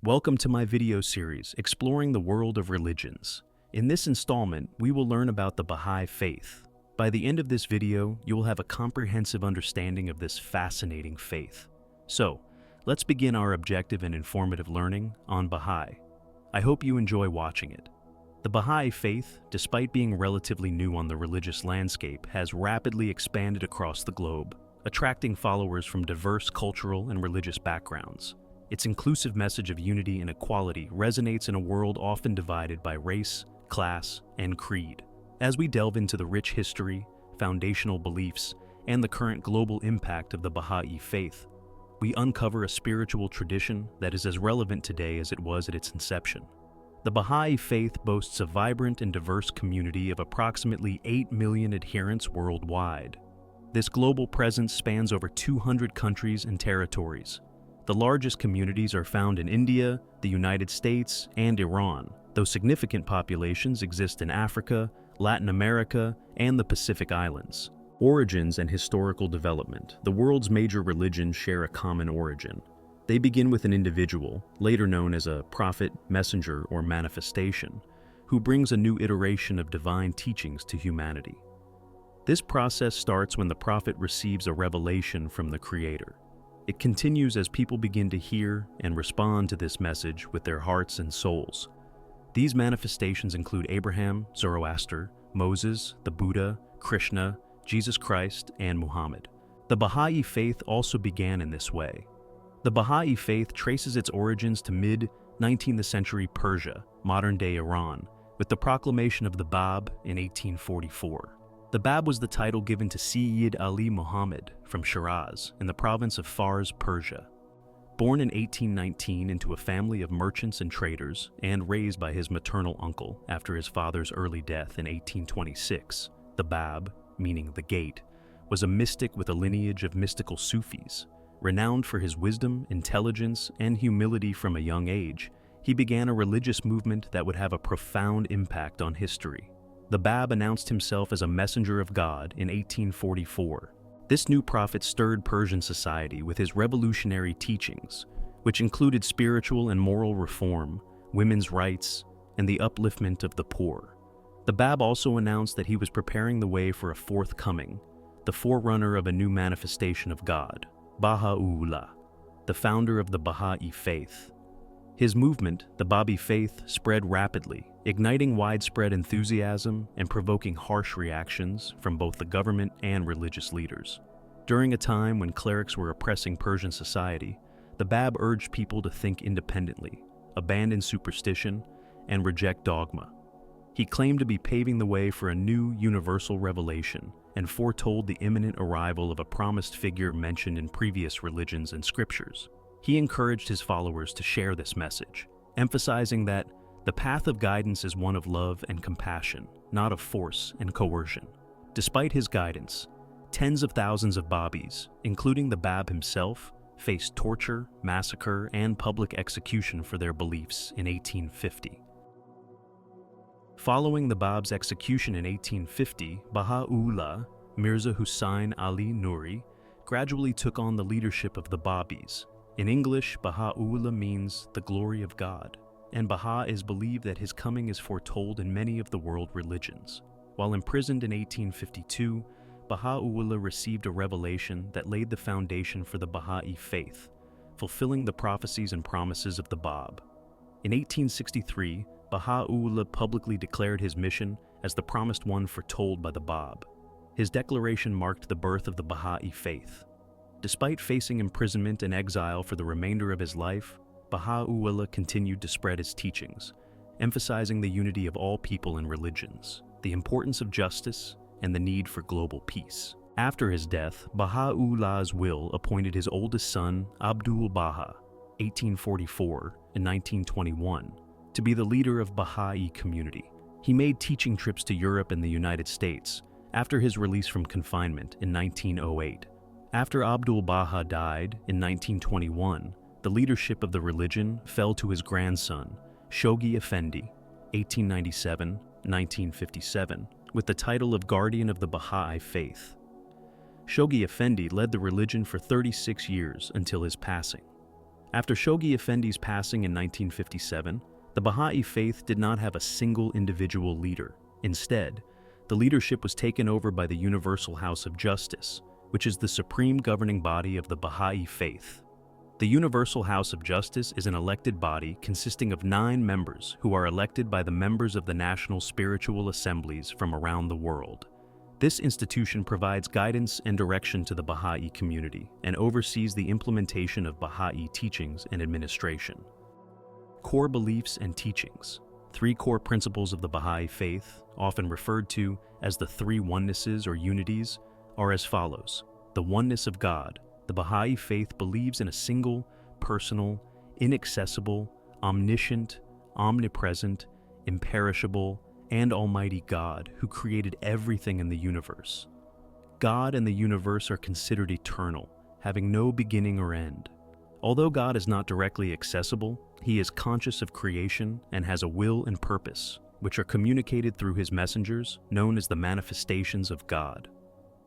Welcome to my video series, Exploring the World of Religions. In this installment, we will learn about the Baha'i Faith. By the end of this video, you will have a comprehensive understanding of this fascinating faith. So, let's begin our objective and informative learning on Baha'i. I hope you enjoy watching it. The Baha'i Faith, despite being relatively new on the religious landscape, has rapidly expanded across the globe, attracting followers from diverse cultural and religious backgrounds. Its inclusive message of unity and equality resonates in a world often divided by race, class, and creed. As we delve into the rich history, foundational beliefs, and the current global impact of the Baha'i Faith, we uncover a spiritual tradition that is as relevant today as it was at its inception. The Baha'i Faith boasts a vibrant and diverse community of approximately 8 million adherents worldwide. This global presence spans over 200 countries and territories. The largest communities are found in India, the United States, and Iran, though significant populations exist in Africa, Latin America, and the Pacific Islands. Origins and historical development. The world's major religions share a common origin. They begin with an individual, later known as a prophet, messenger, or manifestation, who brings a new iteration of divine teachings to humanity. This process starts when the prophet receives a revelation from the Creator. It continues as people begin to hear and respond to this message with their hearts and souls. These manifestations include Abraham, Zoroaster, Moses, the Buddha, Krishna, Jesus Christ, and Muhammad. The Baha'i Faith also began in this way. The Baha'i Faith traces its origins to mid-19th century Persia, modern-day Iran, with the proclamation of the Bab in 1844. The Bab was the title given to Sayyid Ali Muhammad from Shiraz in the province of Fars, Persia. Born in 1819 into a family of merchants and traders and raised by his maternal uncle after his father's early death in 1826, the Bab, meaning the gate, was a mystic with a lineage of mystical Sufis. Renowned for his wisdom, intelligence, and humility from a young age, he began a religious movement that would have a profound impact on history. The Bab announced himself as a messenger of God in 1844. This new prophet stirred Persian society with his revolutionary teachings, which included spiritual and moral reform, women's rights, and the upliftment of the poor. The Bab also announced that he was preparing the way for a fourth coming, the forerunner of a new manifestation of God, Baha'u'llah, the founder of the Baha'i Faith. His movement, the Bahá'í Faith, spread rapidly, igniting widespread enthusiasm and provoking harsh reactions from both the government and religious leaders. During a time when clerics were oppressing Persian society, the Bab urged people to think independently, abandon superstition, and reject dogma. He claimed to be paving the way for a new universal revelation and foretold the imminent arrival of a promised figure mentioned in previous religions and scriptures. He encouraged his followers to share this message, emphasizing that the path of guidance is one of love and compassion, not of force and coercion. Despite his guidance, tens of thousands of Babis, including the Bab himself, faced torture, massacre, and public execution for their beliefs in 1850. Following the Bab's execution in 1850, Baha'u'llah, Mirza Hussain Ali Nuri, gradually took on the leadership of the Babis. In English, Baha'u'llah means the glory of God, and Baha is believed that his coming is foretold in many of the world religions. While imprisoned in 1852, Baha'u'llah received a revelation that laid the foundation for the Baha'i Faith, fulfilling the prophecies and promises of the Bab. In 1863, Baha'u'llah publicly declared his mission as the promised one foretold by the Bab. His declaration marked the birth of the Baha'i Faith. Despite facing imprisonment and exile for the remainder of his life, Baha'u'llah continued to spread his teachings, emphasizing the unity of all people and religions, the importance of justice, and the need for global peace. After his death, Baha'u'llah's will appointed his oldest son, Abdul'Baha, 1844 and 1921, to be the leader of Baha'i community. He made teaching trips to Europe and the United States after his release from confinement in 1908. After Abdul'Baha died in 1921, the leadership of the religion fell to his grandson, Shoghi Effendi, 1897-1957, with the title of Guardian of the Baha'i Faith. Shoghi Effendi led the religion for 36 years until his passing. After Shoghi Effendi's passing in 1957, the Baha'i Faith did not have a single individual leader. Instead, the leadership was taken over by the Universal House of Justice, which is the supreme governing body of the Baha'i Faith. The Universal House of Justice is an elected body consisting of 9 members who are elected by the members of the national spiritual assemblies from around the world. This institution provides guidance and direction to the Baha'i community and oversees the implementation of Baha'i teachings and administration. Core beliefs and teachings. 3 core principles of the Baha'i Faith, often referred to as the 3 onenesses or unities, are as follows. The oneness of God. The Baha'i Faith believes in a single, personal, inaccessible, omniscient, omnipresent, imperishable, and almighty God who created everything in the universe. God and the universe are considered eternal, having no beginning or end. Although God is not directly accessible, he is conscious of creation and has a will and purpose, which are communicated through his messengers, known as the manifestations of God.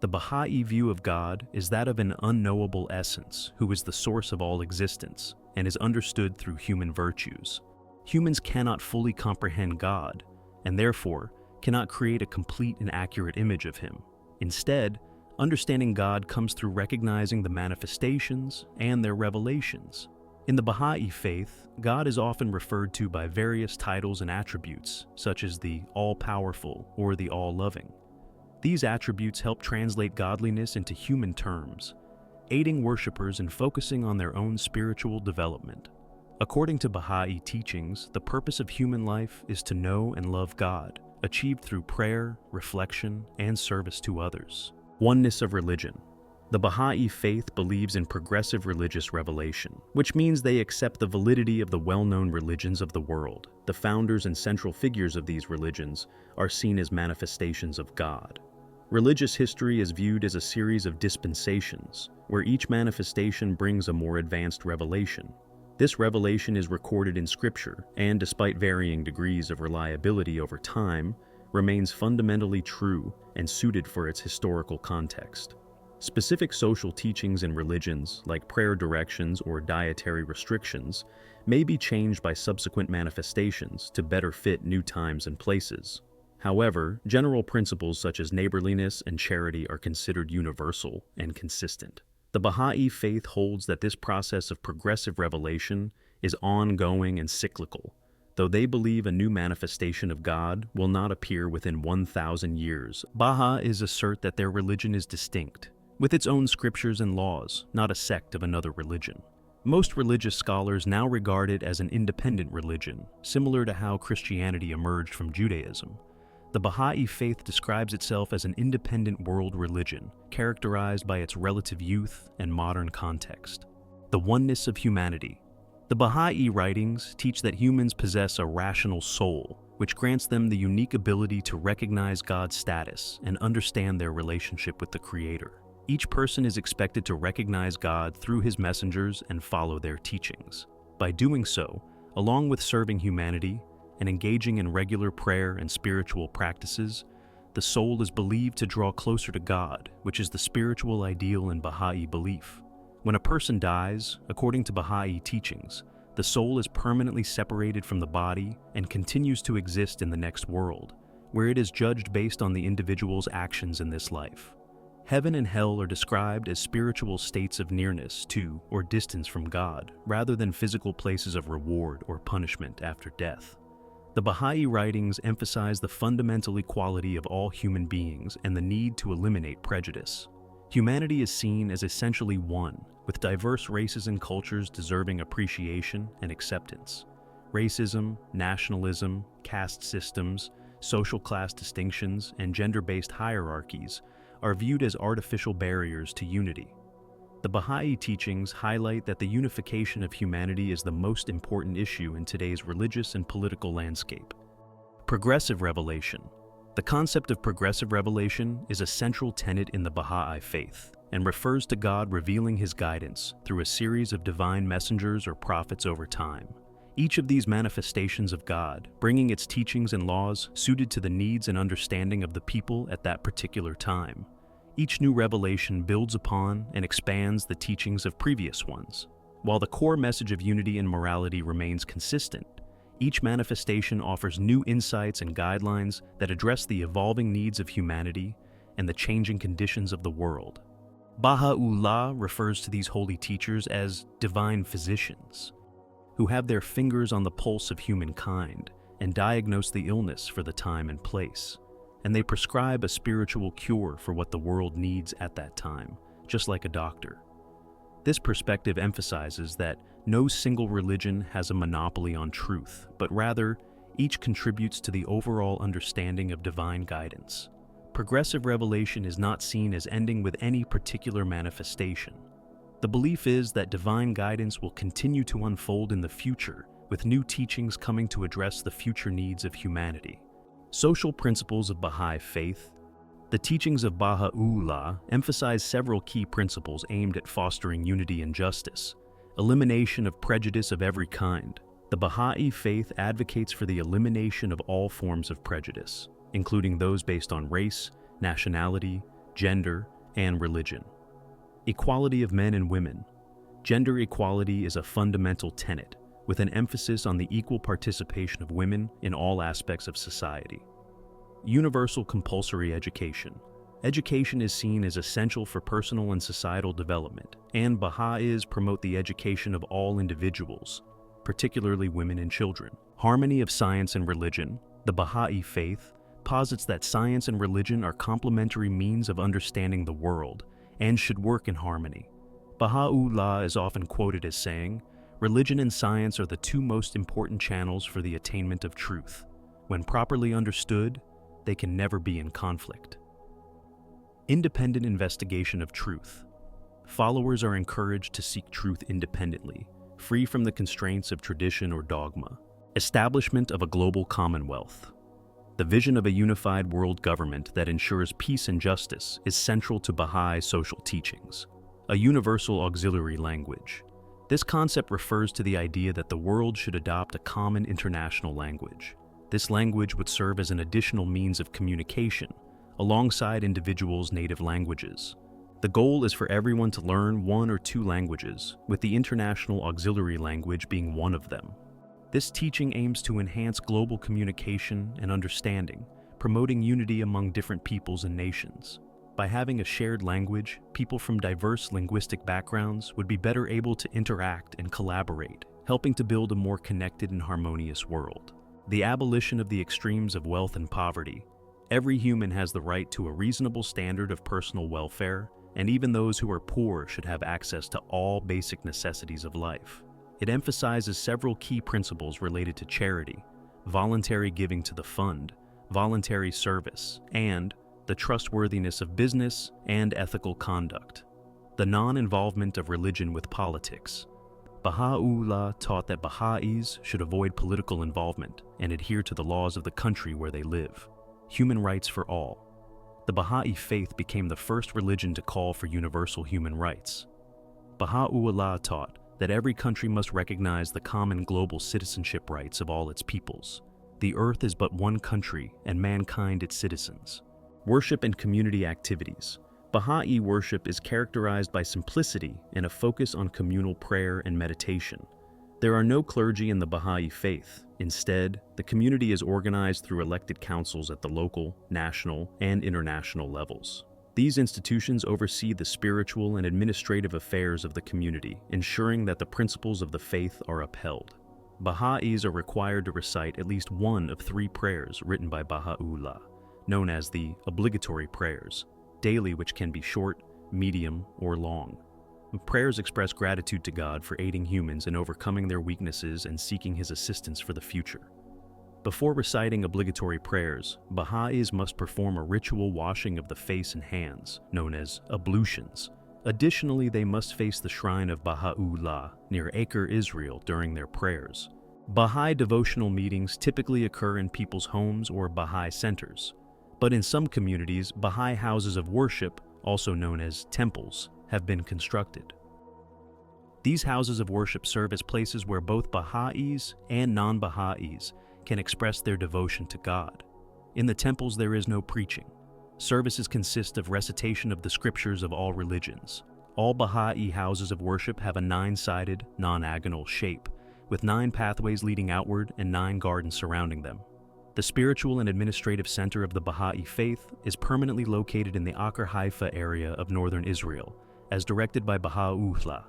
The Baha'i view of God is that of an unknowable essence who is the source of all existence and is understood through human virtues. Humans cannot fully comprehend God and therefore cannot create a complete and accurate image of him. Instead, understanding God comes through recognizing the manifestations and their revelations. In the Baha'i Faith, God is often referred to by various titles and attributes, such as the all-powerful or the all-loving. These attributes help translate godliness into human terms, aiding worshippers in focusing on their own spiritual development. According to Baha'i teachings, the purpose of human life is to know and love God, achieved through prayer, reflection, and service to others. Oneness of religion. The Baha'i Faith believes in progressive religious revelation, which means they accept the validity of the well-known religions of the world. The founders and central figures of these religions are seen as manifestations of God. Religious history is viewed as a series of dispensations, where each manifestation brings a more advanced revelation. This revelation is recorded in Scripture and, despite varying degrees of reliability over time, remains fundamentally true and suited for its historical context. Specific social teachings in religions, like prayer directions or dietary restrictions, may be changed by subsequent manifestations to better fit new times and places. However, general principles such as neighborliness and charity are considered universal and consistent. The Baha'i Faith holds that this process of progressive revelation is ongoing and cyclical, though they believe a new manifestation of God will not appear within 1,000 years. Baha'is assert that their religion is distinct, with its own scriptures and laws, not a sect of another religion. Most religious scholars now regard it as an independent religion, similar to how Christianity emerged from Judaism. The Baha'i Faith describes itself as an independent world religion, characterized by its relative youth and modern context. The oneness of humanity. The Baha'i writings teach that humans possess a rational soul, which grants them the unique ability to recognize God's status and understand their relationship with the Creator. Each person is expected to recognize God through his messengers and follow their teachings. By doing so, along with serving humanity and engaging in regular prayer and spiritual practices, the soul is believed to draw closer to God, which is the spiritual ideal in Baha'i belief. When a person dies, according to Baha'i teachings, the soul is permanently separated from the body and continues to exist in the next world, where it is judged based on the individual's actions in this life. Heaven and hell are described as spiritual states of nearness to or distance from God, rather than physical places of reward or punishment after death. The Baha'i writings emphasize the fundamental equality of all human beings and the need to eliminate prejudice. Humanity is seen as essentially one, with diverse races and cultures deserving appreciation and acceptance. Racism, nationalism, caste systems, social class distinctions, and gender-based hierarchies are viewed as artificial barriers to unity. The Baha'i teachings highlight that the unification of humanity is the most important issue in today's religious and political landscape. Progressive revelation. The concept of progressive revelation is a central tenet in the Baha'i Faith and refers to God revealing his guidance through a series of divine messengers or prophets over time. Each of these manifestations of God bringing its teachings and laws suited to the needs and understanding of the people at that particular time. Each new revelation builds upon and expands the teachings of previous ones. While the core message of unity and morality remains consistent, each manifestation offers new insights and guidelines that address the evolving needs of humanity and the changing conditions of the world. Baha'u'llah refers to these holy teachers as divine physicians, who have their fingers on the pulse of humankind and diagnose the illness for the time and place. And they prescribe a spiritual cure for what the world needs at that time, just like a doctor. This perspective emphasizes that no single religion has a monopoly on truth, but rather, each contributes to the overall understanding of divine guidance. Progressive revelation is not seen as ending with any particular manifestation. The belief is that divine guidance will continue to unfold in the future, with new teachings coming to address the future needs of humanity. Social principles of Baha'i faith. The teachings of Baha'u'llah emphasize several key principles aimed at fostering unity and justice, elimination of prejudice of every kind. The Baha'i faith advocates for the elimination of all forms of prejudice, including those based on race, nationality, gender, and religion. Equality of men and women. Gender equality is a fundamental tenet, with an emphasis on the equal participation of women in all aspects of society. Universal compulsory education. Education is seen as essential for personal and societal development, and Baha'is promote the education of all individuals, particularly women and children. Harmony of science and religion. The Baha'i faith posits that science and religion are complementary means of understanding the world and should work in harmony. Baha'u'llah is often quoted as saying, "Religion and science are the two most important channels for the attainment of truth. When properly understood, they can never be in conflict." Independent investigation of truth. Followers are encouraged to seek truth independently, free from the constraints of tradition or dogma. Establishment of a global commonwealth. The vision of a unified world government that ensures peace and justice is central to Baha'i social teachings. A universal auxiliary language. This concept refers to the idea that the world should adopt a common international language. This language would serve as an additional means of communication, alongside individuals' native languages. The goal is for everyone to learn one or two languages, with the international auxiliary language being one of them. This teaching aims to enhance global communication and understanding, promoting unity among different peoples and nations. By having a shared language, people from diverse linguistic backgrounds would be better able to interact and collaborate, helping to build a more connected and harmonious world. The abolition of the extremes of wealth and poverty. Every human has the right to a reasonable standard of personal welfare, and even those who are poor should have access to all basic necessities of life. It emphasizes several key principles related to charity, voluntary giving to the fund, voluntary service, and the trustworthiness of business and ethical conduct. The non-involvement of religion with politics. Baha'u'llah taught that Baha'is should avoid political involvement and adhere to the laws of the country where they live. Human rights for all. The Baha'i faith became the first religion to call for universal human rights. Baha'u'llah taught that every country must recognize the common global citizenship rights of all its peoples. The earth is but one country and mankind its citizens. Worship and community activities. Baha'i worship is characterized by simplicity and a focus on communal prayer and meditation. There are no clergy in the Baha'i faith. Instead, the community is organized through elected councils at the local, national, and international levels. These institutions oversee the spiritual and administrative affairs of the community, ensuring that the principles of the faith are upheld. Baha'is are required to recite at least one of 3 prayers written by Baha'u'llah, known as the obligatory prayers, daily, which can be short, medium, or long. Prayers express gratitude to God for aiding humans in overcoming their weaknesses and seeking His assistance for the future. Before reciting obligatory prayers, Baha'is must perform a ritual washing of the face and hands, known as ablutions. Additionally, they must face the shrine of Baha'u'llah near Acre, Israel during their prayers. Baha'i devotional meetings typically occur in people's homes or Baha'i centers, but in some communities, Baha'i houses of worship, also known as temples, have been constructed. These houses of worship serve as places where both Baha'is and non-Baha'is can express their devotion to God. In the temples, there is no preaching. Services consist of recitation of the scriptures of all religions. All Baha'i houses of worship have a 9-sided, non-agonal shape, with 9 pathways leading outward and 9 gardens surrounding them. The spiritual and administrative center of the Baha'i Faith is permanently located in the Acre Haifa area of northern Israel, as directed by Baha'u'llah.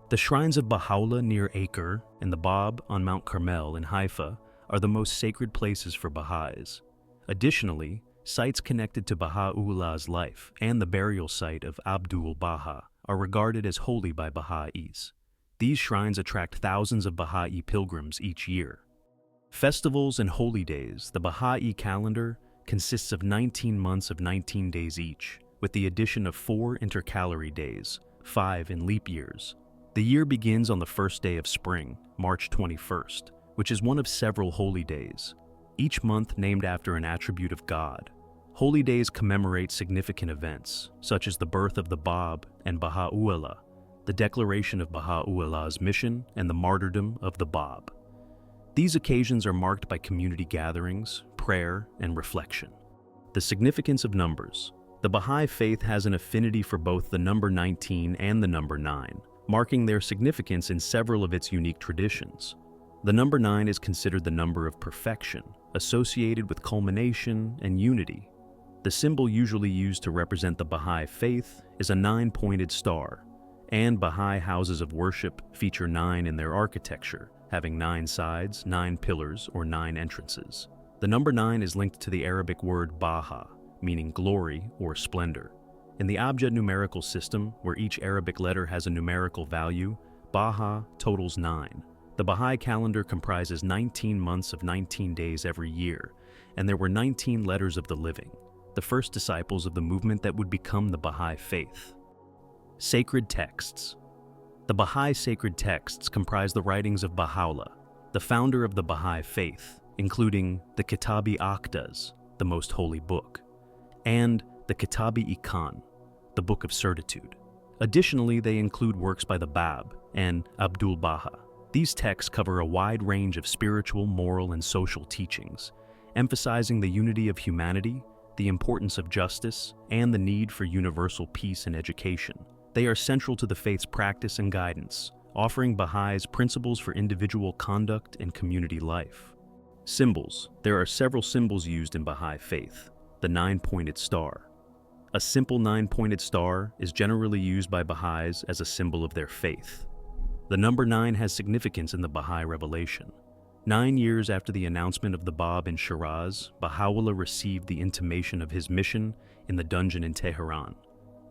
The shrines of Baha'u'llah near Acre and the Bab on Mount Carmel in Haifa are the most sacred places for Baha'is. Additionally, sites connected to Baha'u'llah's life and the burial site of Abdul'Baha are regarded as holy by Baha'is. These shrines attract thousands of Baha'i pilgrims each year. Festivals and holy days. The Baha'i calendar consists of 19 months of 19 days each, with the addition of 4 intercalary days, 5 in leap years. The year begins on the first day of spring, March 21st, which is one of several holy days, each month named after an attribute of God. Holy days commemorate significant events, such as the birth of the Bab and Baha'u'llah, the declaration of Baha'u'llah's mission, and the martyrdom of the Bab. These occasions are marked by community gatherings, prayer, and reflection. The significance of numbers. The Baha'i Faith has an affinity for both the number 19 and the number 9, marking their significance in several of its unique traditions. The number 9 is considered the number of perfection, associated with culmination and unity. The symbol usually used to represent the Baha'i Faith is a 9-pointed star, and Baha'i houses of worship feature 9 in their architecture, having 9 sides, 9 pillars, or 9 entrances. The number 9 is linked to the Arabic word baha, meaning glory or splendor. In the Abjad numerical system, where each Arabic letter has a numerical value, Baha totals 9. The Baha'i calendar comprises 19 months of 19 days every year, and there were 19 letters of the living, the first disciples of the movement that would become the Baha'i Faith. Sacred texts. The Baha'i sacred texts comprise the writings of Bahá'u'llah, the founder of the Baha'i Faith, including the Kitab-i Aqdas, the most holy book, and the Kitab-i Iqan, the Book of Certitude. Additionally, they include works by the Bab and Abdul'Baha. These texts cover a wide range of spiritual, moral, and social teachings, emphasizing the unity of humanity, the importance of justice, and the need for universal peace and education. They are central to the faith's practice and guidance, offering Baha'is principles for individual conduct and community life. Symbols. There are several symbols used in Baha'i Faith. The 9-pointed star. A simple 9-pointed star is generally used by Baha'is as a symbol of their faith. The number 9 has significance in the Baha'i revelation. 9 years after the announcement of the Bab in Shiraz, Baha'u'llah received the intimation of his mission in the dungeon in Tehran.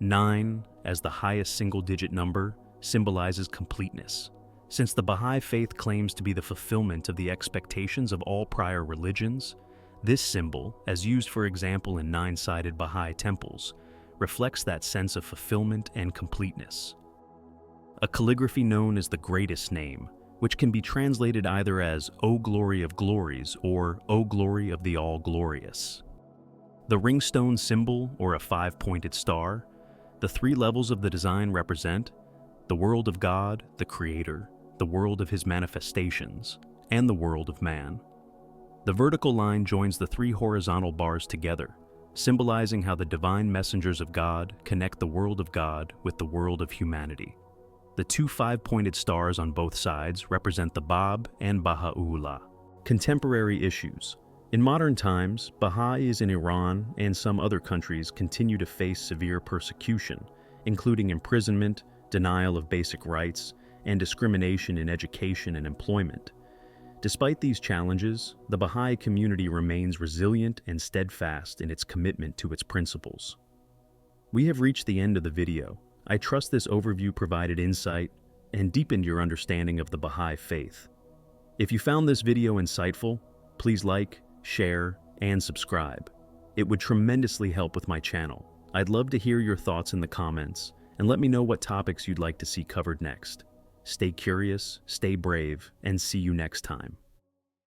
9, as the highest single-digit number, symbolizes completeness. Since the Baha'i Faith claims to be the fulfillment of the expectations of all prior religions, this symbol, as used for example in 9-sided Baha'i temples, reflects that sense of fulfillment and completeness. A calligraphy known as the Greatest Name, which can be translated either as O Glory of Glories or O Glory of the All-Glorious. The ringstone symbol, or a 5-pointed star. The 3 levels of the design represent the world of God, the Creator, the world of His manifestations, and the world of man. The vertical line joins the 3 horizontal bars together, symbolizing how the divine messengers of God connect the world of God with the world of humanity. The 2 5-pointed stars on both sides represent the Bab and Baha'u'llah. Contemporary issues. In modern times, Baha'is in Iran and some other countries continue to face severe persecution, including imprisonment, denial of basic rights, and discrimination in education and employment. Despite these challenges, the Baha'i community remains resilient and steadfast in its commitment to its principles. We have reached the end of the video. I trust this overview provided insight and deepened your understanding of the Baha'i Faith. If you found this video insightful, please like, share, and subscribe. It would tremendously help with my channel. I'd love to hear your thoughts in the comments, and let me know what topics you'd like to see covered next. Stay curious, stay brave, and see you next time.